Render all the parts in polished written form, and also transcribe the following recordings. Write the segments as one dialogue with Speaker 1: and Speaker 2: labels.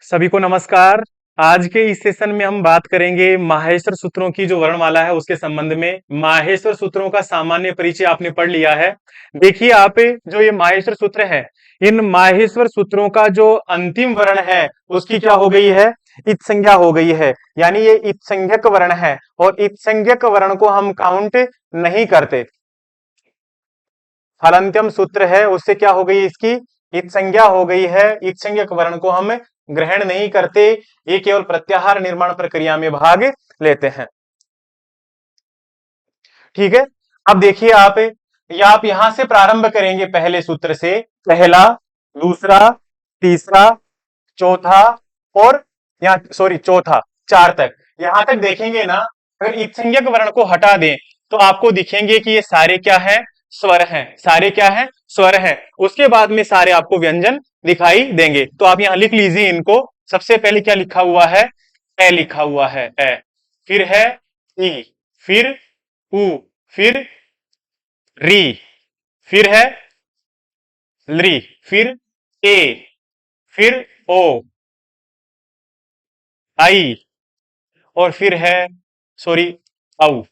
Speaker 1: सभी को नमस्कार। आज के इस सेशन में हम बात करेंगे माहेश्वर सूत्रों की जो वर्णमाला है उसके संबंध में। माहेश्वर सूत्रों का सामान्य परिचय आपने पढ़ लिया है। देखिए आप जो ये माहेश्वर सूत्र है, इन माहेश्वर सूत्रों का जो अंतिम वर्ण है उसकी क्या हो गई है, इत संज्ञा हो गई है। यानी ये इत संज्ञक वर्ण है और इत संज्ञक वर्ण को हम काउंट नहीं करते। हलंत्यम सूत्र है उससे क्या हो गई, इसकी इत संज्ञा हो गई है। इत संज्ञक वर्ण को हम ग्रहण नहीं करते, ये केवल प्रत्याहार निर्माण प्रक्रिया में भाग लेते हैं। ठीक है, अब देखिए आप, या आप यहां से प्रारंभ करेंगे पहले सूत्र से। पहला, दूसरा, तीसरा, चौथा और यहाँ सॉरी चौथा, चार तक। यहां तक देखेंगे ना, अगर इत संज्ञक वर्ण को हटा दें तो आपको दिखेंगे कि ये सारे क्या है, स्वर हैं। सारे क्या है, स्वर हैं। उसके बाद में सारे आपको व्यंजन दिखाई देंगे। तो आप यहां लिख लीजिए इनको। सबसे पहले क्या लिखा हुआ है, ए लिखा हुआ है, ए। फिर है ई, फिर उ, फिर री, फिर है ली, फिर ए, फिर ओ, आई और फिर है सॉरी औ।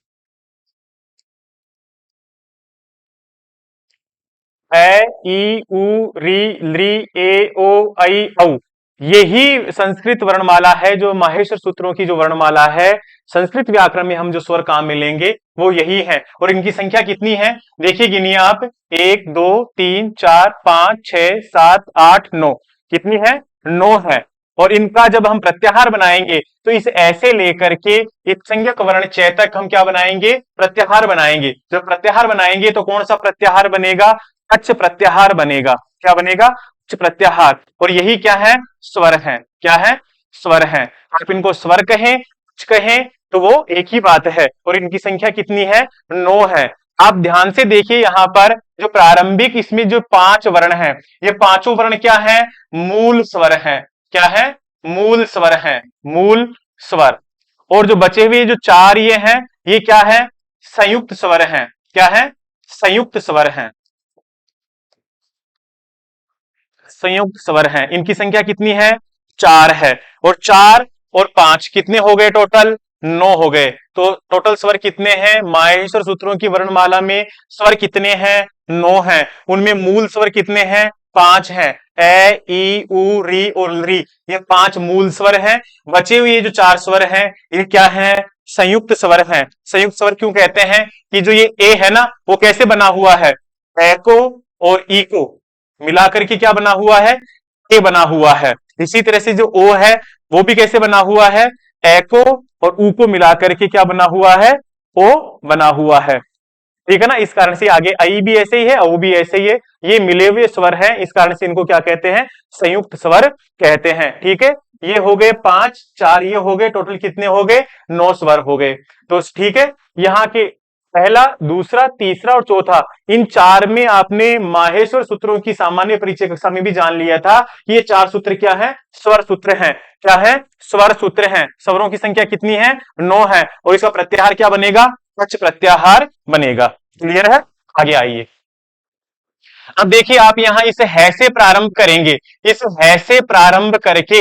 Speaker 1: ए, ई, उ, री, ली, ए, ओ, आई, औ। यही संस्कृत वर्णमाला है, जो माहेश्वर सूत्रों की जो वर्णमाला है। संस्कृत व्याकरण में हम जो स्वर काम में लेंगे वो यही है। और इनकी संख्या कितनी है, देखिए गिनिए आप। 1 2 3 4 5 6 7 8 9। कितनी है, 9 है। और इनका जब हम प्रत्याहार बनाएंगे तो इस ऐसे लेकर के इत संज्ञक वर्ण चेतक हम क्या बनाएंगे, प्रत्याहार बनाएंगे। जब प्रत्याहार बनाएंगे तो कौन सा प्रत्याहार बनेगा, अच प्रत्याहार बनेगा। क्या बनेगा, अच प्रत्याहार। और यही क्या है, स्वर है। क्या है, स्वर है। आप इनको स्वर कहें, उच्च कहें तो वो एक ही बात है। और इनकी संख्या कितनी है, 9 है। आप ध्यान से देखिए यहां पर जो प्रारंभिक इसमें जो 5 वर्ण हैं, ये पांचों वर्ण क्या है, मूल स्वर हैं। क्या है, मूल स्वर हैं, मूल स्वर। और जो बचे हुए जो 4 ये हैं, ये क्या है, संयुक्त स्वर हैं। क्या है, संयुक्त स्वर हैं, संयुक्त स्वर हैं। इनकी संख्या कितनी है, 4 है। और 4 और 5 कितने हो गए, टोटल 9 हो गए। तो टोटल स्वर कितने हैं, माहेश्वर सूत्रों की वर्णमाला में स्वर कितने हैं, 9 हैं। उनमें मूल स्वर कितने हैं, 5 हैं। ए, ई, उ, री और री, ये 5 मूल स्वर हैं। बचे हुए ये जो 4 स्वर हैं, ये क्या है, संयुक्त स्वर हैं। संयुक्त स्वर क्यों कहते हैं, कि जो ये ए है ना, वो कैसे बना हुआ है, ए को और ई को मिलाकर के क्या बना हुआ है, ए बना हुआ है। इसी तरह से जो ओ है वो भी कैसे बना हुआ है, ए को और ऊ को मिलाकर के क्या बना हुआ है, ओ बना हुआ है। ठीक है ना, इस कारण से आगे आई भी ऐसे ही है, औ भी ऐसे ही है। ये मिले हुए स्वर हैं, इस कारण से इनको क्या कहते हैं, संयुक्त स्वर कहते हैं। ठीक है, ये हो गए 5, 4 ये हो गए, टोटल कितने हो गए, 9 स्वर हो गए। तो ठीक है, यहाँ के पहला, दूसरा, तीसरा और चौथा, इन 4 में आपने माहेश्वर सूत्रों की सामान्य परिचय कक्षा में भी जान लिया था कि ये 4 सूत्र क्या है, स्वर सूत्र हैं। क्या है, स्वर सूत्र हैं। स्वरों की संख्या कितनी है, 9 है। और इसका प्रत्याहार क्या बनेगा, अच प्रत्याहार बनेगा। क्लियर है, आगे आइए। अब देखिए आप यहां इस है से प्रारंभ करेंगे। इस है से प्रारंभ करके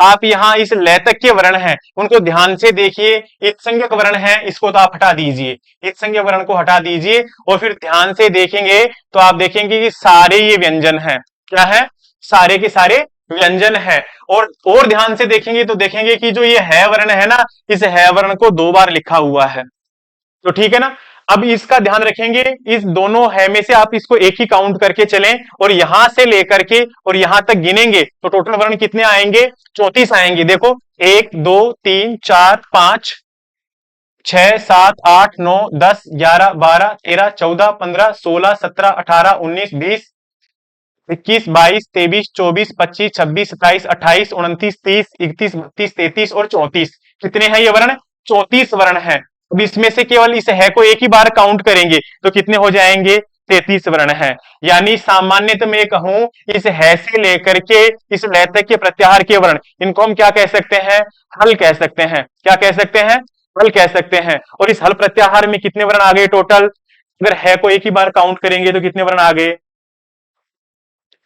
Speaker 1: आप यहां इस लय तक के वर्ण हैं उनको ध्यान से देखिए। इत संज्ञक वर्ण है, इसको तो आप हटा दीजिए, इत संज्ञक वर्ण को हटा दीजिए। और फिर ध्यान से देखेंगे तो आप देखेंगे कि सारे ये व्यंजन हैं। क्या है, सारे के सारे व्यंजन है। और ध्यान से देखेंगे तो देखेंगे कि जो ये है वर्ण है ना, इस है वर्ण को 2 बार लिखा हुआ है। तो ठीक है ना, अब इसका ध्यान रखेंगे। इस दोनों है में से आप इसको एक ही काउंट करके चलें और यहां से लेकर के और यहां तक गिनेंगे तो टोटल वर्ण कितने आएंगे, 34 आएंगे। देखो 1 2 3 4 5 6 7 8 9 10 11 12 13 14 15 16 17 18 19 20 21 22 23 24 25 26 27 28 29 30 31 32 33 और 34। कितने हैं ये वर्ण, 34 वर्ण हैं। अब इसमें से केवल इस है को एक ही बार काउंट करेंगे तो कितने हो जाएंगे, 33 वर्ण हैं। यानी सामान्यतः मैं कहूं, इस है से लेकर के इस लय तक के प्रत्याहार के वर्ण, इनको हम क्या कह सकते हैं, हल कह सकते हैं। क्या कह सकते हैं, हल कह सकते हैं। और इस हल प्रत्याहार में कितने वर्ण आ गए टोटल, अगर है को एक ही बार काउंट करेंगे तो कितने वर्ण आ गए,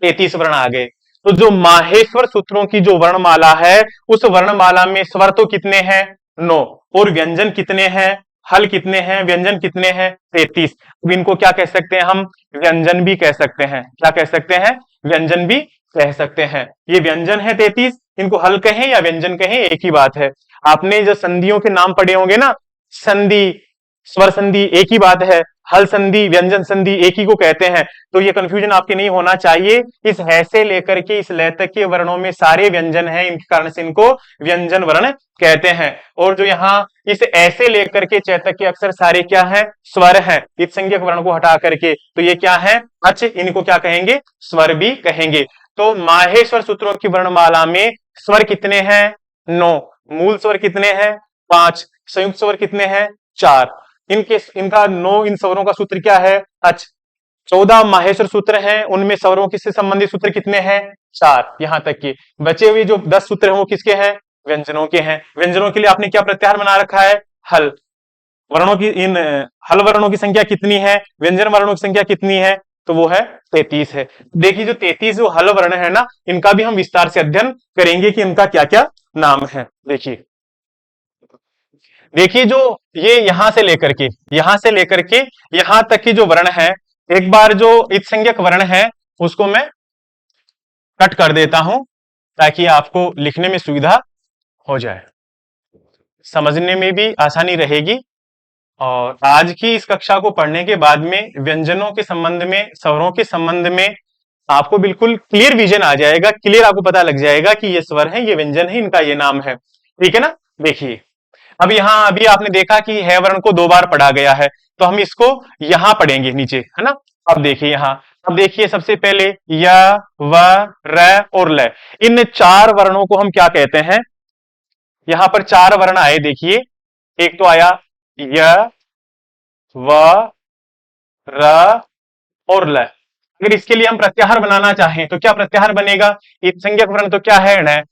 Speaker 1: 33 वर्ण आ गए। तो जो माहेश्वर सूत्रों की जो वर्णमाला है, उस वर्णमाला में स्वर तो कितने हैं? 9। और व्यंजन कितने हैं? हल कितने हैं? व्यंजन कितने हैं? 33। अब इनको क्या कह सकते हैं हम? व्यंजन भी कह सकते हैं। क्या कह सकते हैं? व्यंजन भी कह सकते हैं। ये व्यंजन है 33, इनको हल कहें या व्यंजन कहें एक ही बात है। आपने जो संधियों के नाम पढ़े होंगे ना, संधि, स्वर संधि एक ही बात है, हल संधि, व्यंजन संधि एक ही को कहते हैं। तो ये कंफ्यूजन आपके नहीं होना चाहिए। इस है से लेकर के इस लय तक के वर्णों में सारे व्यंजन हैं, इनके कारण से इनको व्यंजन वर्ण कहते हैं। और जो यहाँ इस ऐसे लेकर के चैतक के अक्षर सारे क्या है? स्वर है। इस संज्ञक वर्ण को हटा करके तो ये क्या है? अच। इनको क्या कहेंगे? स्वर भी कहेंगे। तो माहेश्वर सूत्रों की वर्णमाला में स्वर कितने हैं? 9। मूल स्वर कितने हैं? 5। संयुक्त स्वर कितने हैं? 4। इनके इनका 9 इन स्वरों का सूत्र क्या है? अच। 14 माहेश्वर सूत्र हैं, उनमें स्वरों किससे संबंधित सूत्र कितने हैं? 4। यहां तक कि बचे हुए जो 10 सूत्र हैं वो किसके हैं? व्यंजनों के हैं। व्यंजनों के लिए आपने क्या प्रत्याहार बना रखा है? हल। वर्णों की इन हल वर्णों की संख्या कितनी है? व्यंजन वर्णों की संख्या कितनी है? तो वो है 33 है। देखिए जो 33 जो हल वर्ण है ना, इनका भी हम विस्तार से अध्ययन करेंगे कि इनका क्या क्या नाम है। देखिए देखिए जो ये यहां से लेकर के यहां तक की जो वर्ण है, एक बार जो इत्संज्ञक वर्ण है उसको मैं कट कर देता हूं ताकि आपको लिखने में सुविधा हो जाए, समझने में भी आसानी रहेगी। और आज की इस कक्षा को पढ़ने के बाद में व्यंजनों के संबंध में, स्वरों के संबंध में आपको बिल्कुल क्लियर विजन आ जाएगा, क्लियर आपको पता लग जाएगा कि ये स्वर है, ये व्यंजन है, इनका ये नाम है। ठीक है ना? देखिए अब यहाँ अभी आपने देखा कि है वर्ण को 2 बार पढ़ा गया है, तो हम इसको यहां पढ़ेंगे नीचे, है ना? अब देखिए यहाँ, अब देखिए सबसे पहले य, व, र और ल, इन 4 वर्णों को हम क्या कहते हैं? यहां पर 4 वर्ण आए, देखिए एक तो आया य, व, र और ल। अगर इसके लिए हम प्रत्याहार बनाना चाहें तो क्या प्रत्याहार बनेगा? संज्ञक वर्ण तो क्या है? ण।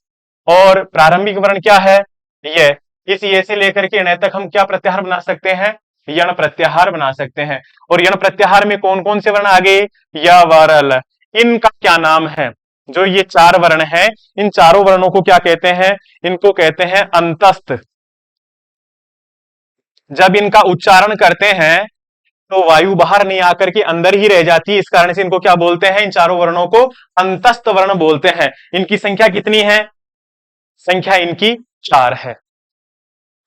Speaker 1: और प्रारंभिक वर्ण क्या है? ये। इस ये से लेकर के ण तक हम क्या प्रत्याहार बना सकते हैं? यण प्रत्याहार बना सकते हैं। और यण प्रत्याहार में कौन कौन से वर्ण आ गए? य, व, र, ल। इनका क्या नाम है? जो ये 4 वर्ण हैं, इन चारों वर्णों को क्या कहते हैं? इनको कहते हैं अंतस्थ। जब इनका उच्चारण करते हैं तो वायु बाहर नहीं आकर के अंदर ही रह जाती है, इस कारण से इनको क्या बोलते हैं? इन चारों वर्णों को अंतस्थ वर्ण बोलते हैं। इनकी संख्या कितनी है? संख्या इनकी 4 है।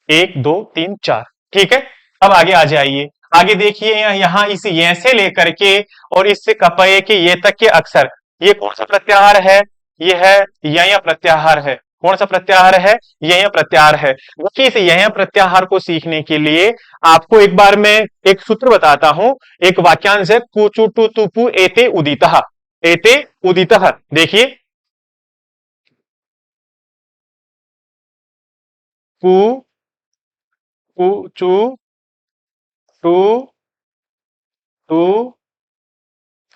Speaker 1: 1 2 3 4। ठीक है, अब आगे आ जाइए। आगे देखिए यहां इस ये से लेकर के और इससे कपये के ये तक के अक्षर, ये कौन सा प्रत्याहार है? ये है यय प्रत्याहार है। कौन सा प्रत्याहार है? यय प्रत्याहार है। देखिए इस यय प्रत्याहार को सीखने के लिए आपको एक बार मैं एक सूत्र बताता हूं, एक वाक्यांश है, कुचुटु तुपु एते उदितः। एते उदितः, देखिए कु, चू, टू, टू,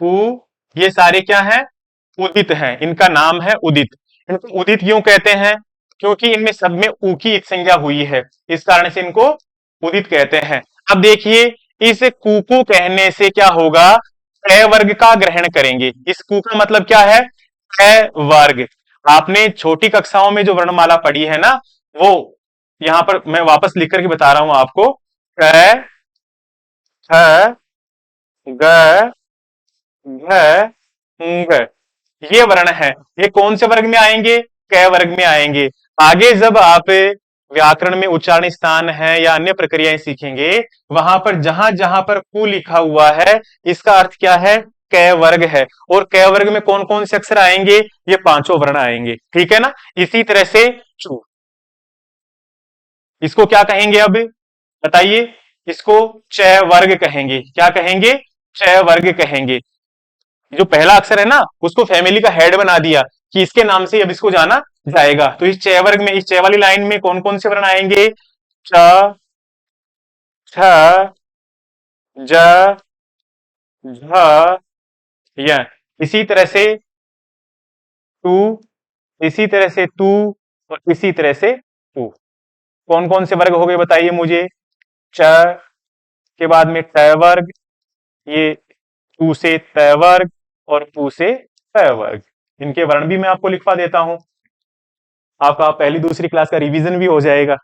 Speaker 1: फू, ये सारे क्या हैं? उदित हैं। इनका नाम है उदित। इनको उदित क्यों कहते हैं? क्योंकि इनमें सब में ऊ की एक संज्ञा हुई है, इस कारण से इनको उदित कहते हैं। अब देखिए इस कुकु कहने से क्या होगा? क वर्ग का ग्रहण करेंगे। इस कु का मतलब क्या है? क वर्ग। आपने छोटी कक्षाओं में जो वर्णमाला पढ़ी है ना, वो यहां पर मैं वापस लिख करके बता रहा हूं आपको। क, ख, ग, घ, ङ, ये वर्ण है। ये कौन से वर्ग में आएंगे? क वर्ग में आएंगे। आगे जब आप व्याकरण में उच्चारण स्थान है या अन्य प्रक्रियाएं सीखेंगे, वहां पर जहां जहां पर कु लिखा हुआ है, इसका अर्थ क्या है? क वर्ग है। और क वर्ग में कौन कौन से अक्षर आएंगे? ये पांचों वर्ण आएंगे। ठीक है ना? इसी तरह से चू, इसको क्या कहेंगे अब बताइए? इसको च वर्ग कहेंगे। क्या कहेंगे? च वर्ग कहेंगे। जो पहला अक्षर है ना, उसको फैमिली का हेड बना दिया कि इसके नाम से अब इसको जाना जाएगा। तो इस च वर्ग में, इस च वाली लाइन में कौन कौन से वर्ण आएंगे? च, छ, ज, झ, य। इसी तरह से टू, इसी तरह से तू, और इसी तरह से टू। कौन कौन से वर्ग हो गए बताइए मुझे? च के बाद में ट वर्ग, ये टू से त वर्ग, और टू से प वर्ग। इनके वर्ण भी मैं आपको लिखवा देता हूं, आपका पहली दूसरी क्लास का रिवीजन भी हो जाएगा।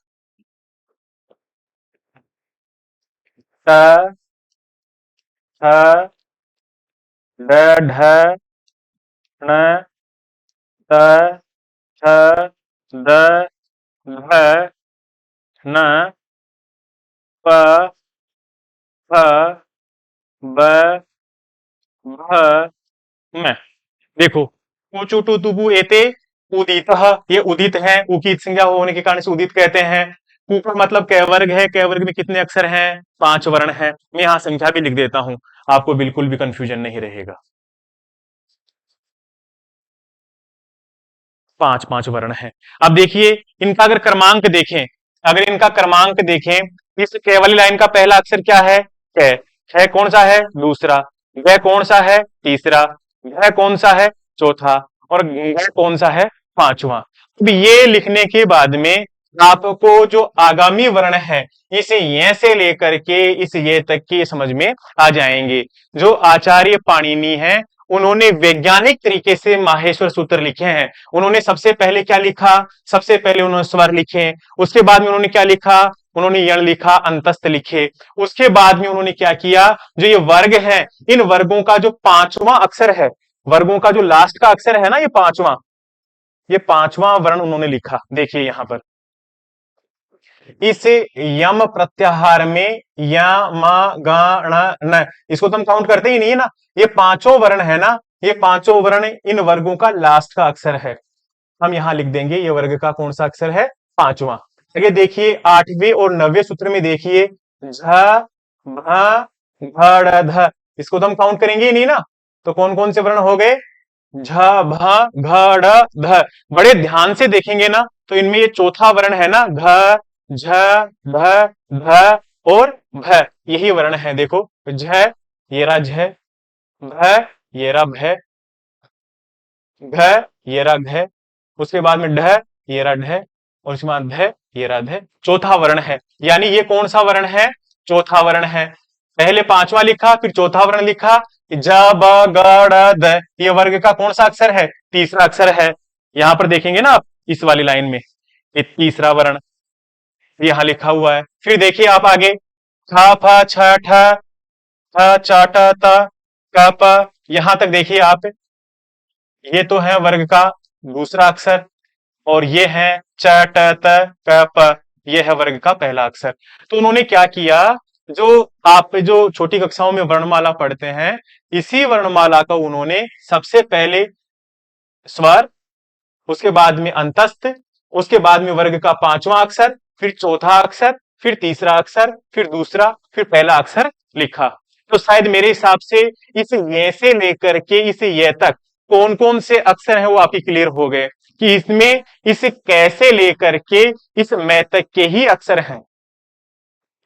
Speaker 1: त थ ड ढ ण त थ द ध न प फ ब भ म। देखो, ऊचू टू तुबु एते उदित, ये उदित है, ऊ की संज्ञा होने के कारण से उदित कहते हैं। कु का मतलब कैवर्ग है, कैवर्ग में कितने अक्षर हैं? 5 वर्ण है। मैं यहां संख्या भी लिख देता हूं, आपको बिल्कुल भी कंफ्यूजन नहीं रहेगा। 5 वर्ण है। अब देखिए, इनका अगर क्रमांक देखें, अगर इनका क्रमांक देखें, इस क वाली लाइन का पहला अक्षर क्या है? क। ख कौन सा है? दूसरा। ग कौन सा है? तीसरा। घ कौन सा है? चौथा। और घ कौन सा है? पांचवा। अब ये लिखने के बाद में आपको जो आगामी वर्ण है, इस ये से लेकर के इस ये तक की समझ में आ जाएंगे। जो आचार्य पाणिनि है, उन्होंने वैज्ञानिक तरीके से माहेश्वर सूत्र लिखे हैं। उन्होंने सबसे पहले क्या लिखा? सबसे पहले उन्होंने स्वर लिखे, उसके बाद में उन्होंने क्या लिखा? उन्होंने यण लिखा, अंतस्थ लिखे। उसके बाद में उन्होंने क्या किया? जो ये वर्ग है, इन वर्गों का जो पांचवा अक्षर है, वर्गों का जो लास्ट का अक्षर है ना, ये पांचवा वर्ण उन्होंने लिखा। देखिए यहां पर इस यम प्रत्याहार में यम गण न, इसको तो हम काउंट करते ही नहीं है ना। ये पांचों वर्ण है ना, ये पांचों वर्ण इन वर्गों का लास्ट का अक्षर है। हम यहां लिख देंगे ये वर्ग का कौन सा अक्षर है? पांचवा। आगे देखिए, 8वें और 9वें सूत्र में देखिए, झ भ घ ध, इसको तो हम काउंट करेंगे ही नहीं ना। तो कौन कौन से वर्ण हो गए? झ भ घ ध। बड़े ध्यान से देखेंगे ना, तो इनमें ये चौथा वर्ण है ना, घ झ भ ध और भ, यही वर्ण है। देखो, झ ये रहा झ, भ ये रहा भ, घ ये रहा घ, उसके बाद में ढ ये रहा ढ, और उसके बाद ध ये रहा ध। चौथा वर्ण है, यानी ये कौन सा वर्ण है? चौथा वर्ण है। पहले पांचवा लिखा, फिर चौथा वर्ण लिखा। ज ब ग ड़ द, ये वर्ग का कौन सा अक्षर है? तीसरा अक्षर है। यहां पर देखेंगे ना आप, इस वाली लाइन में ये तीसरा वर्ण यहां लिखा हुआ है। फिर देखिए आप आगे, ख फ छ ठ थ च ट त क प, यहां तक देखिए आप, ये तो है वर्ग का दूसरा अक्षर, और ये है च ट त क प, ये है वर्ग का पहला अक्षर। तो उन्होंने क्या किया, जो आप जो छोटी कक्षाओं में वर्णमाला पढ़ते हैं, इसी वर्णमाला का उन्होंने सबसे पहले स्वर, उसके बाद में अंतस्थ, उसके बाद में वर्ग का पांचवा अक्षर, फिर चौथा अक्षर, फिर तीसरा अक्षर, फिर दूसरा, फिर पहला अक्षर लिखा। तो शायद मेरे हिसाब से इस ये से लेकर के इस ये तक कौन कौन से अक्षर हैं वो आपकी क्लियर हो गए, कि इसमें इस कैसे लेकर के इस मैं तक के ही अक्षर हैं।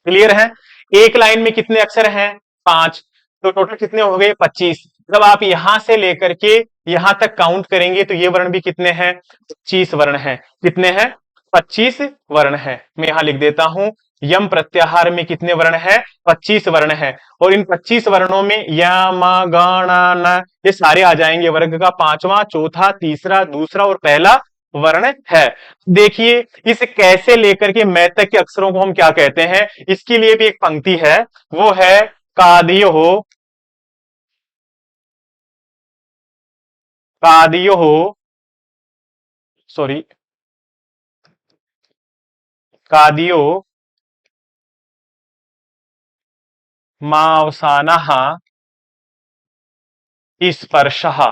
Speaker 1: क्लियर है? एक लाइन में कितने अक्षर हैं? 5। तो टोटल कितने हो गए? 25। जब आप यहां से लेकर के यहां तक काउंट करेंगे तो ये वर्ण भी कितने हैं? 25 वर्ण हैं। कितने हैं? 25 वर्ण है। मैं यहां लिख देता हूं, यम प्रत्याहार में कितने वर्ण है? 25 वर्ण है। और इन 25 वर्णों में यम गण न, ये सारे आ जाएंगे। वर्ग का पांचवा, चौथा, तीसरा, दूसरा और पहला वर्ण है। देखिए, इस कैसे लेकर के मैं तक के अक्षरों को हम क्या कहते हैं? इसके लिए भी एक पंक्ति है, वो है कादियो, कादियो, सॉरी, कादियो मावसानः स्पर्शः।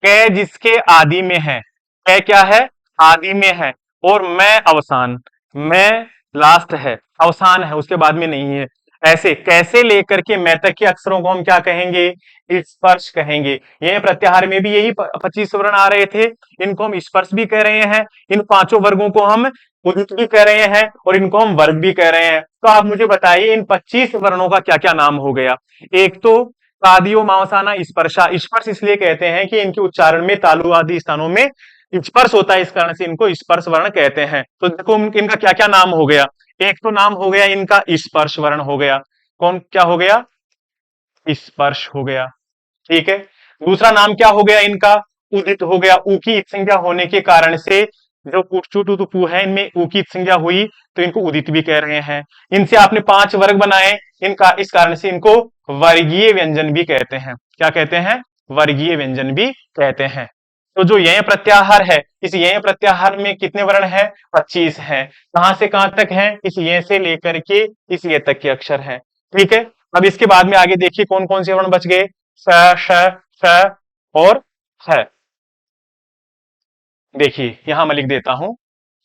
Speaker 1: कै जिसके आदि में है, कै क्या है? आदि में है, और मैं अवसान, मैं लास्ट है, अवसान है, उसके बाद में नहीं है। ऐसे कैसे लेकर के मैं तक के अक्षरों को हम क्या कहेंगे? स्पर्श कहेंगे। ये प्रत्याहार में भी यही 25 वर्ण आ रहे थे, इनको हम स्पर्श भी कह रहे हैं। इन पांचों वर्गों को हम उदित भी कह रहे हैं, और इनको हम वर्ग भी कह रहे हैं। तो आप मुझे बताइए, इन 25 वर्णों का क्या क्या नाम हो गया? एक तो पादियो मावसाना स्पर्शा, स्पर्श इसलिए कहते हैं कि इनके उच्चारण में तालु आदि स्थानों में स्पर्श होता है, इस कारण से इनको स्पर्श वर्ण कहते हैं। तो देखो इनका क्या क्या नाम हो गया। एक तो नाम हो गया इनका स्पर्श वर्ण हो गया। कौन क्या हो गया? स्पर्श हो गया। ठीक है। दूसरा नाम क्या हो गया इनका, उदित हो गया। ऊ की इत संज्ञा होने के कारण से जो पुटचू टू पू है इनमें ऊ की इत संज्ञा हुई तो इनको उदित भी कह रहे हैं। इनसे आपने 5 वर्ग बनाए, इनका इस कारण से इनको वर्गीय व्यंजन भी कहते हैं। क्या कहते हैं, वर्गीय व्यंजन भी कहते हैं। तो जो यय प्रत्याहार है, इस यय प्रत्याहार में कितने वर्ण है, 25 है। कहां से कहां तक है, इस ये से लेकर के इस ये तक के अक्षर है। ठीक है। अब इसके बाद में आगे देखिए कौन कौन से वर्ण बच गए, स श स और है। देखिए यहां मैं लिख देता हूं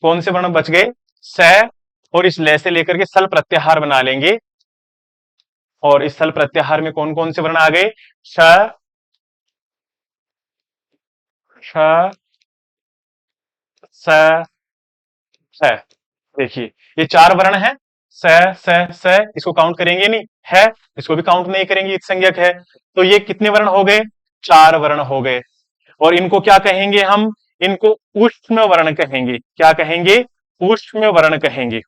Speaker 1: कौन से वर्ण बच गए, स, और इस ले से लेकर के सल प्रत्याहार बना लेंगे। और इस सल प्रत्याहार में कौन कौन से वर्ण आ गए, श, श, स, स। देखिए ये 4 वर्ण है, स, स, इसको काउंट करेंगे नहीं, है इसको भी काउंट नहीं करेंगे, इत संज्ञक है। तो ये कितने वर्ण हो गए, 4 वर्ण हो गए। और इनको क्या कहेंगे हम, इनको ऊष्म वर्ण कहेंगे। क्या कहेंगे, ऊष्म वर्ण कहेंगे,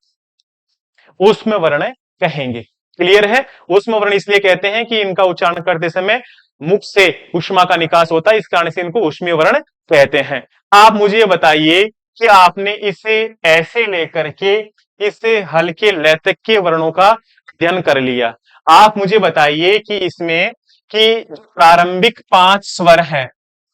Speaker 1: ऊष्म वर्ण कहेंगे। क्लियर है। ऊष्म वर्ण इसलिए कहते हैं कि इनका उच्चारण करते समय मुख से उष्मा का निकास होता है, इस कारण से इनको ऊष्मीय वर्ण कहते हैं। आप मुझे ये बताइए कि आपने इसे ऐसे लेकर के इसे हल्के लैतक के वर्णों का अध्ययन कर लिया। आप मुझे बताइए कि इसमें कि प्रारंभिक 5 स्वर हैं,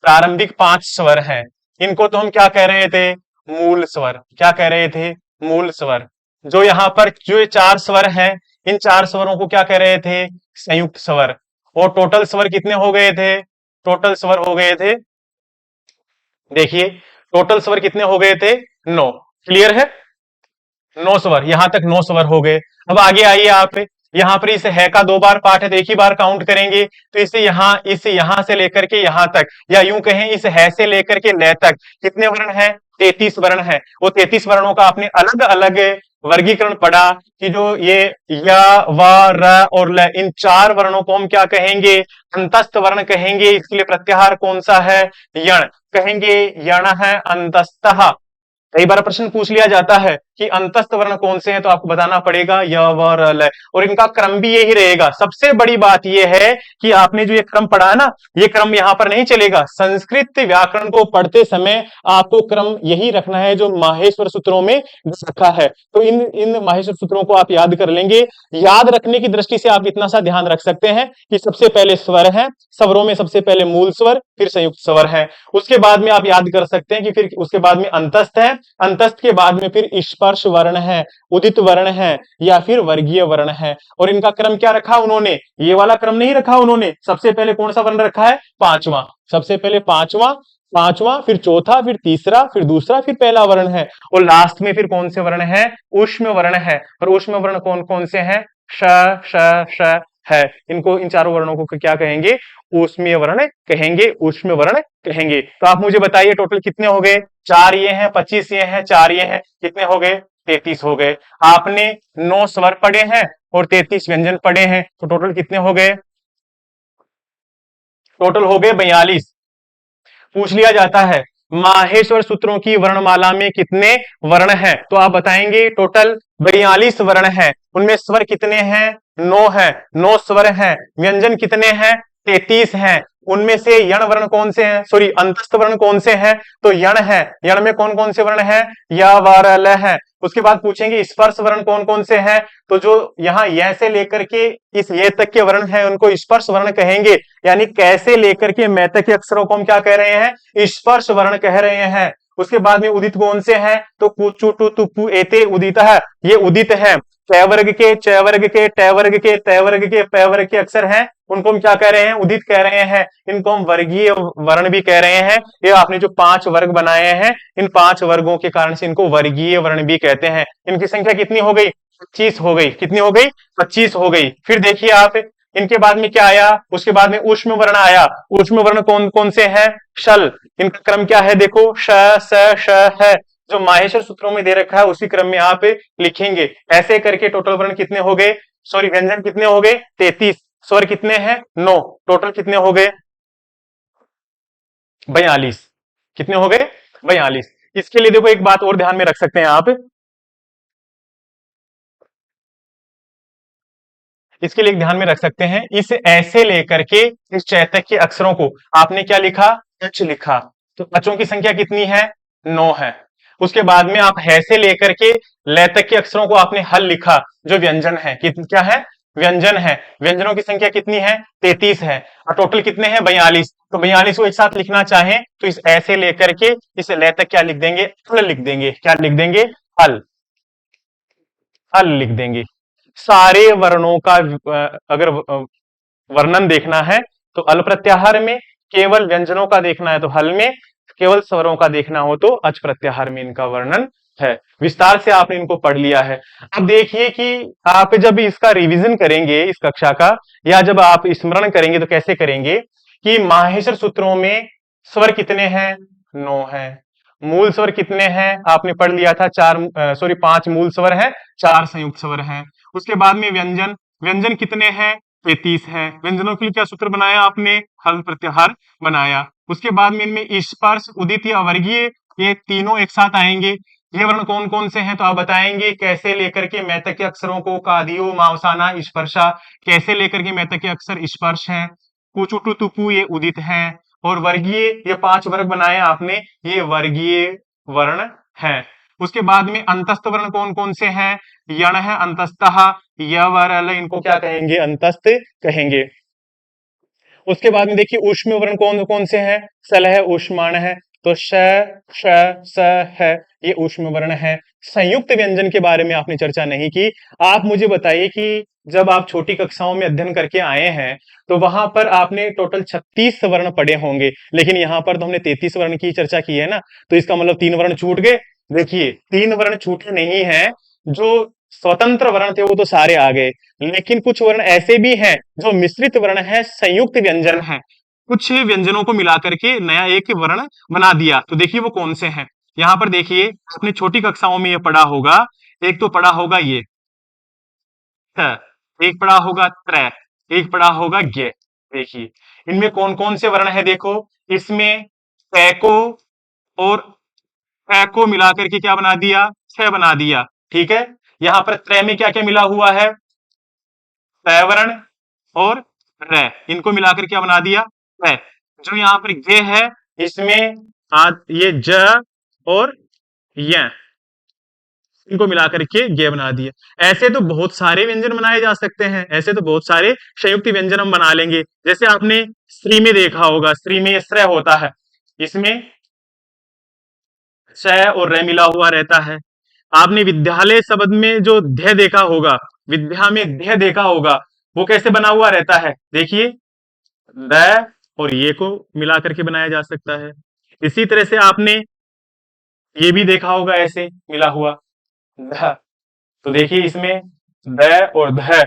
Speaker 1: प्रारंभिक 5 स्वर हैं, इनको तो हम क्या कह रहे थे, मूल स्वर। क्या कह रहे थे, मूल स्वर। जो यहां पर जो ये 4 स्वर हैं, इन 4 स्वरों को क्या कह रहे थे, संयुक्त स्वर। और टोटल स्वर कितने हो गए थे, टोटल स्वर हो गए थे, देखिए टोटल स्वर कितने हो गए थे, 9। क्लियर है, 9 स्वर, यहां तक 9 स्वर हो गए। अब आगे आइए आप, यहां पर इस है का 2 बार पाठ है तो एक ही बार काउंट करेंगे। तो इसे यहां से लेकर के यहां तक, या यूं कहें इस है से लेकर के ले तक कितने वर्ण है, 33 वर्ण है। वो 33 वर्णों का आपने अलग अलग वर्गीकरण पढ़ा कि जो ये य, व, र और ल, इन 4 वर्णों को हम क्या कहेंगे, अंतस्थ वर्ण कहेंगे। इसके लिए प्रत्याहार कौन सा है, यण कहेंगे, यण है अंतस्तः। कई बार प्रश्न पूछ लिया जाता है कि अंतस्थ वर्ण कौन से हैं, तो आपको बताना पड़ेगा य, व, र, ल, और इनका क्रम भी यही रहेगा। सबसे बड़ी बात यह है कि आपने जो ये क्रम पढ़ा है ना, ये क्रम यहां पर नहीं चलेगा। संस्कृत व्याकरण को पढ़ते समय आपको क्रम यही रखना है जो माहेश्वर सूत्रों में रखा है। तो इन इन माहेश्वर सूत्रों को आप याद कर लेंगे। याद रखने की दृष्टि से आप इतना सा ध्यान रख सकते हैं कि सबसे पहले स्वर है, स्वरों में सबसे पहले मूल स्वर, फिर संयुक्त स्वर है। उसके बाद में आप याद कर सकते हैं कि फिर उसके बाद में अंतस्थ है, अंतस्थ के बाद में फिर स्पर्श वर्ण है, उदित वर्ण है, या फिर वर्गीय वर्ण है। और इनका क्रम क्या रखा उन्होंने, ये वाला क्रम नहीं रखा उन्होंने। सबसे पहले कौन सा वर्ण रखा है, पांचवा। सबसे पहले पांचवा, पांचवा फिर चौथा, फिर तीसरा, फिर दूसरा, फिर पहला वर्ण है। और लास्ट में फिर कौन से वर्ण है, ऊष्म वर्ण है। और ऊष्म वर्ण कौन कौन से हैं, श, श, श है। इनको, इन चारों वर्णों को क्या कहेंगे, ऊष्मीय वर्ण कहेंगे, ऊष्म वर्ण कहेंगे। तो आप मुझे बताइए टोटल कितने हो गए, 4 ये हैं, 25 ये हैं, 4 ये हैं, कितने हो गए, 33 हो गए। आपने 9 स्वर पढ़े हैं और 33 व्यंजन पढ़े हैं, तो टोटल कितने हो गए, टोटल हो गए 42। पूछ लिया जाता है माहेश्वर सूत्रों की वर्णमाला में कितने वर्ण हैं, तो आप बताएंगे टोटल 42 वर्ण हैं। उनमें स्वर कितने हैं, 9 है, 9 स्वर हैं। व्यंजन कितने हैं, 33 हैं। उनमें से यण वर्ण कौन से हैं, सॉरी अंतस्थ वर्ण कौन से हैं, तो यण है। यण में कौन कौन से वर्ण हैं, य, व, र, ल है। उसके बाद पूछेंगे स्पर्श वर्ण कौन कौन से हैं, तो जो यहाँ य से लेकर के इस ये तक के वर्ण है उनको स्पर्श वर्ण कहेंगे। यानी कैसे लेकर के मैं तक के अक्षरों को हम क्या कह रहे हैं, स्पर्श वर्ण कह रहे हैं। उसके बाद में उदित कौन से हैं, तो कुचु टू तुपु एते उदित है, ये उदित है। च वर्ग के, च वर्ग के, ट वर्ग के, त वर्ग के, प वर्ग के अक्षर हैं, उनको हम क्या कह रहे हैं, उदित कह रहे हैं। इनको हम वर्गीय वर्ण भी कह रहे हैं। ये आपने जो 5 वर्ग बनाए हैं, इन 5 वर्गों के कारण से इनको वर्गीय वर्ण भी कहते हैं। इनकी संख्या कितनी हो गई, 25 हो गई। कितनी हो गई, 25 हो गई। फिर देखिए आप, इनके बाद में क्या आया, उसके बाद में ऊष्म वर्ण आया। ऊष्म वर्ण कौन कौन से हैं, शल। इनका क्रम क्या है, देखो श, स, श है। जो माहेश्वर सूत्रों में दे रखा है उसी क्रम में आप लिखेंगे। ऐसे करके टोटल वर्ण कितने हो गए, सॉरी व्यंजन कितने हो गए, 33। स्वर कितने हैं, 9। टोटल कितने हो गए, 42। कितने हो गए, 42। इसके लिए देखो एक बात और ध्यान में रख सकते हैं आप, इसके लिए ध्यान में रख सकते हैं, इस ऐसे लेकर के इस चैतक के अक्षरों को आपने क्या लिखा, अच लिखा। तो अचों की संख्या कितनी है, 9 है। उसके बाद में आप है से लेकर के लय तक के अक्षरों को आपने हल लिखा, जो व्यंजन है, क्या है, व्यंजन है। व्यंजनों की संख्या कितनी है, 33 है। और टोटल कितने हैं, 42। तो 42 को एक साथ लिखना चाहें तो इस ऐसे लेकर के इस लय तक क्या लिख देंगे, हल लिख देंगे। क्या लिख देंगे, हल, हल लिख देंगे। सारे वर्णों का अगर वर्णन देखना है तो अल प्रत्याहार में, केवल व्यंजनों का देखना है तो हल में, केवल स्वरों का देखना हो तो अच प्रत्याहार में इनका वर्णन है। विस्तार से आपने इनको पढ़ लिया है। अब देखिए कि आप जब इसका रिवीजन करेंगे इस कक्षा का, या जब आप स्मरण करेंगे तो कैसे करेंगे कि माहेश्वर सूत्रों में स्वर कितने हैं, 9 है। मूल स्वर कितने हैं आपने पढ़ लिया था, 5 मूल स्वर हैं, 4 संयुक्त स्वर हैं। उसके बाद में व्यंजन, व्यंजन कितने हैं, 33 है। व्यंजनों के लिए क्या सूत्र बनाया आपने, हल प्रत्याहार बनाया। उसके बाद में इनमें स्पर्श, उदित या अवर्गीय, ये तीनों एक साथ आएंगे। ये वर्ण कौन कौन से हैं तो आप बताएंगे, कैसे लेकर के मैतक के अक्षरों को, कादियो, मावसाना, स्पर्शा, कैसे लेकर के मैतक के अक्षर स्पर्श हैं। कुचुटु तुपु ये उदित हैं। और वर्गीय, ये 5 वर्ग बनाए आपने, ये वर्गीय वर्ण हैं। उसके बाद में अंतस्थ वर्ण कौन कौन से हैं, यण है, अंतस्तः, य वरल, इनको क्या कहेंगे, अंतस्थ कहेंगे। उसके बाद में देखिए ऊष्म वर्ण कौन कौन से हैं, सल है, ऊष्माण है, तो श, श, स है, ये ऊष्म वर्ण है। संयुक्त व्यंजन के बारे में आपने चर्चा नहीं की। आप मुझे बताइए कि जब आप छोटी कक्षाओं में अध्ययन करके आए हैं तो वहां पर आपने टोटल 36 वर्ण पढ़े होंगे, लेकिन यहाँ पर तो हमने 33 वर्ण की चर्चा की है ना, तो इसका मतलब 3 वर्ण छूट गए। देखिए 3 वर्ण छूटे नहीं है, जो स्वतंत्र वर्ण थे वो तो सारे आ गए, लेकिन कुछ वर्ण ऐसे भी हैं जो मिश्रित वर्ण है, संयुक्त व्यंजन है। कुछ व्यंजनों को मिलाकर के नया एक वर्ण बना दिया। तो देखिए वो कौन से हैं, यहां पर देखिए अपने छोटी कक्षाओं में ये पढ़ा होगा। एक तो पढ़ा होगा ये त, एक पढ़ा होगा त्र, एक पढ़ा होगा ज्ञ। देखिए इनमें कौन कौन से वर्ण है, देखो इसमें कै को और कै को मिलाकर के क्या बना दिया, छ बना दिया। ठीक है, यहां पर त्रय में क्या क्या मिला हुआ है, वर्ण और र, इनको मिलाकर क्या बना दिया, है। जो यहाँ पर ये है, इसमें ये ज और य, इनको मिलाकर के ये बना दिया। ऐसे तो बहुत सारे व्यंजन बनाए जा सकते हैं, ऐसे तो बहुत सारे संयुक्त व्यंजन हम बना लेंगे। जैसे आपने स्त्री में देखा होगा, स्त्री में श्रय होता है, इसमें श और र मिला हुआ रहता है। आपने विद्यालय शब्द में जो ध्य देखा होगा, विद्या में ध्य देखा होगा, वो कैसे बना हुआ रहता है, देखिए द और ये को मिला करके बनाया जा सकता है। इसी तरह से आपने ये भी देखा होगा ऐसे मिला हुआ ध, तो देखिए इसमें द और ध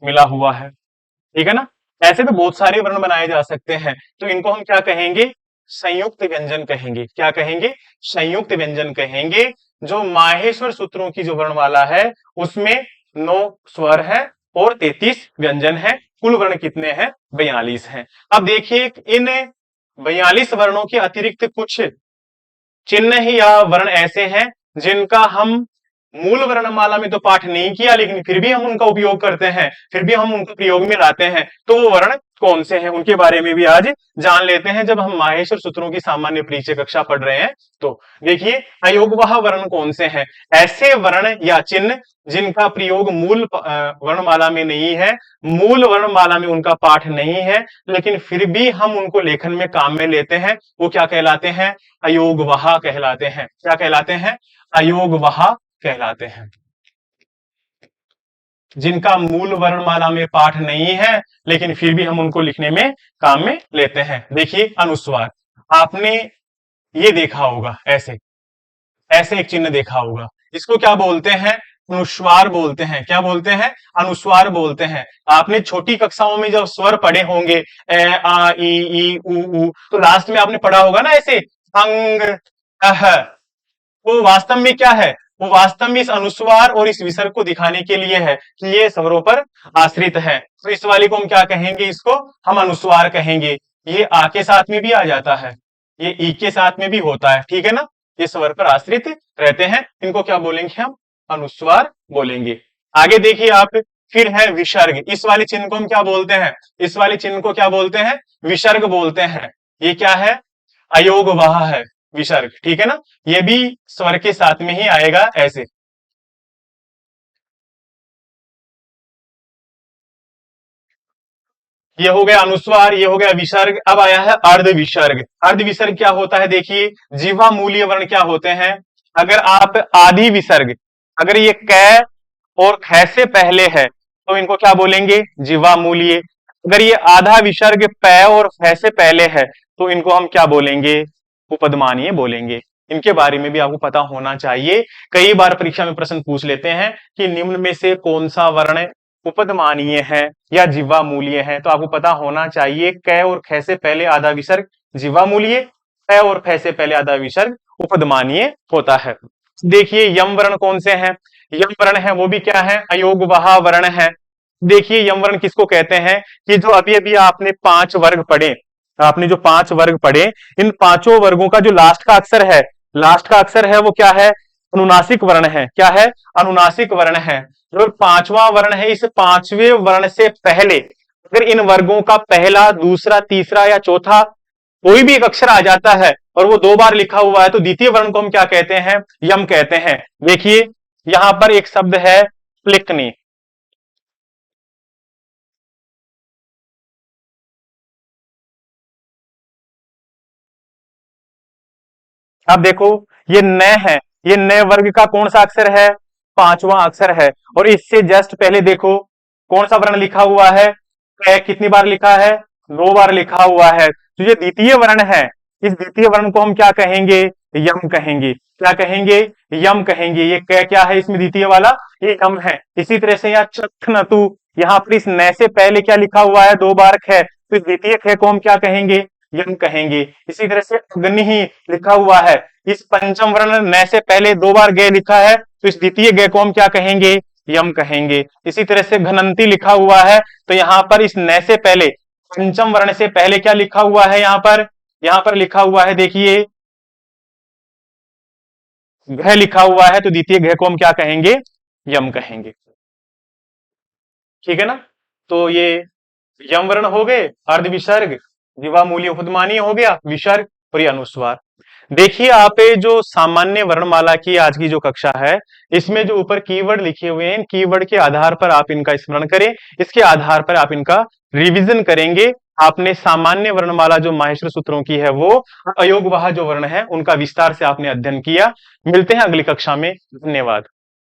Speaker 1: मिला हुआ है। ठीक है ना, ऐसे तो बहुत सारे वर्ण बनाए जा सकते हैं। तो इनको हम क्या कहेंगे, संयुक्त व्यंजन कहेंगे। क्या कहेंगे, संयुक्त व्यंजन कहेंगे। जो माहेश्वर सूत्रों की जो वर्णमाला है उसमें 9 स्वर है और 33 व्यंजन है। कुल वर्ण कितने हैं, 42 हैं। अब देखिए इन 42 वर्णों के अतिरिक्त कुछ चिन्ह ही या वर्ण ऐसे हैं जिनका हम मूल वर्णमाला में तो पाठ नहीं किया, लेकिन फिर भी हम उनका उपयोग करते हैं, फिर भी हम उनको प्रयोग में लाते हैं। तो वो वर्ण कौन से हैं उनके बारे में भी आज जान लेते हैं, जब हम माहेश्वर सूत्रों की सामान्य परिचय कक्षा पढ़ रहे हैं। तो देखिए अयोगवाह वर्ण कौन से हैं, ऐसे वर्ण या चिन्ह जिनका प्रयोग मूल वर्णमाला में नहीं है, मूल वर्णमाला में उनका पाठ नहीं है, लेकिन फिर भी हम उनको लेखन में काम में लेते हैं। वो क्या कहलाते हैं, अयोगवाह कहलाते हैं। क्या कहलाते हैं, अयोगवाह कहलाते हैं। जिनका मूल वर्णमाला में पाठ नहीं है, लेकिन फिर भी हम उनको लिखने में काम में लेते हैं। देखिए अनुस्वार, आपने ये देखा होगा, ऐसे ऐसे एक चिन्ह देखा होगा, इसको क्या बोलते हैं, अनुस्वार बोलते हैं। क्या बोलते हैं, अनुस्वार बोलते हैं। आपने छोटी कक्षाओं में जब स्वर पढ़े होंगे, ए आ ई उ, तो लास्ट में आपने पढ़ा होगा ना ऐसे अंग अह, वो वास्तव में क्या है, वो वास्तव में इस अनुस्वार और इस विसर्ग को दिखाने के लिए है कि ये स्वरों पर आश्रित है। तो इस वाली को हम क्या कहेंगे, इसको हम अनुस्वार कहेंगे। ये आ के साथ में भी आ जाता है, ये ई के साथ में भी होता है। ठीक है ना, ये स्वर पर आश्रित रहते हैं, इनको क्या बोलेंगे हम, अनुस्वार बोलेंगे। आगे देखिए आप, फिर है विसर्ग, इस वाले चिन्ह को हम क्या बोलते हैं, इस वाले चिन्ह को क्या बोलते हैं, विसर्ग बोलते हैं। ये क्या है, अयोगवाह है विसर्ग, ठीक है ना। ये भी स्वर के साथ में ही आएगा ऐसे। ये हो गया अनुस्वार, ये हो गया विसर्ग। अब आया है अर्ध विसर्ग। अर्ध विसर्ग क्या होता है, देखिए जीवा मूल्य वर्ण क्या होते हैं। अगर आप आदि विसर्ग, अगर ये कै और ख से पहले है तो इनको क्या बोलेंगे, जीवा मूल्य। अगर ये आधा विसर्ग पै और फ से पहले है तो इनको हम क्या बोलेंगे, उपदमानीय बोलेंगे। इनके बारे में भी आपको पता होना चाहिए। कई बार परीक्षा में प्रश्न पूछ लेते हैं कि निम्न में से कौन सा वर्ण उपदमानीय है या जिह्वा मूल्य है, तो आपको पता होना चाहिए क और ख से पहले आधा विसर्ग जिह्वा मूल्य, क और फ से पहले आधा विसर्ग उपदमानीय होता है। देखिए यम वर्ण कौन से हैं, यम वर्ण है वो भी क्या है, अयोगवाह वर्ण है। देखिए यम वर्ण किसको कहते हैं, कि जो अभी अभी आपने 5 वर्ग पढ़े, आपने जो 5 वर्ग पढ़े, इन पांचों वर्गों का जो लास्ट का अक्षर है, लास्ट का अक्षर है वो क्या है, अनुनासिक वर्ण है। क्या है, अनुनासिक वर्ण है। जो पांचवा वर्ण है, इस पांचवें वर्ण से पहले अगर इन वर्गों का पहला, दूसरा, तीसरा या चौथा कोई भी एक अक्षर आ जाता है और वो 2 बार लिखा हुआ है तो द्वितीय वर्ण को हम क्या कहते हैं, यम कहते हैं। देखिए यहां पर एक शब्द है प्लिकनी, अब देखो ये न है, ये न वर्ग का कौन सा अक्षर है, पांचवा अक्षर है। और इससे जस्ट पहले देखो कौन सा वर्ण लिखा हुआ है, कितनी बार लिखा है, 2 बार लिखा हुआ है। तो ये द्वितीय वर्ण है, इस द्वितीय वर्ण को हम क्या कहेंगे, यम कहेंगे। क्या कहेंगे, यम कहेंगे। ये क्या है इसमें द्वितीय वाला, ये यम है। इसी तरह से यहाँ चखनतु, यहाँ पर इस न से पहले क्या लिखा हुआ है, 2 बार ख, तो इस द्वितीय ख को हम क्या कहेंगे, यम कहेंगे। इसी तरह से अग्नि ही लिखा हुआ है, इस पंचम वर्ण न से पहले 2 बार ग लिखा है तो इस द्वितीय ग को हम क्या कहेंगे, यम कहेंगे। इसी तरह से घनंती लिखा हुआ है तो यहां पर इस न से पहले, पंचम वर्ण से पहले क्या लिखा हुआ है, यहां पर लिखा हुआ है, देखिए घ लिखा हुआ है तो द्वितीय घ को हम क्या कहेंगे, यम कहेंगे। ठीक है ना। तो ये यम वर्ण हो गए, अर्ध विसर्ग, जीवा मूल्य उपदमानीय हो गया, विसर्ग और ये अनुस्वार। देखिए आप ये जो सामान्य वर्णमाला की आज की जो कक्षा है, इसमें जो ऊपर कीवर्ड लिखे हुए हैं, इन कीवर्ड के आधार पर आप इनका स्मरण करें, इसके आधार पर आप इनका रिवीजन करेंगे। आपने सामान्य वर्णमाला जो माहेश्वर सूत्रों की है वो, अयोगवाह जो वर्ण है उनका विस्तार से आपने अध्ययन किया। मिलते हैं अगली कक्षा में, धन्यवाद।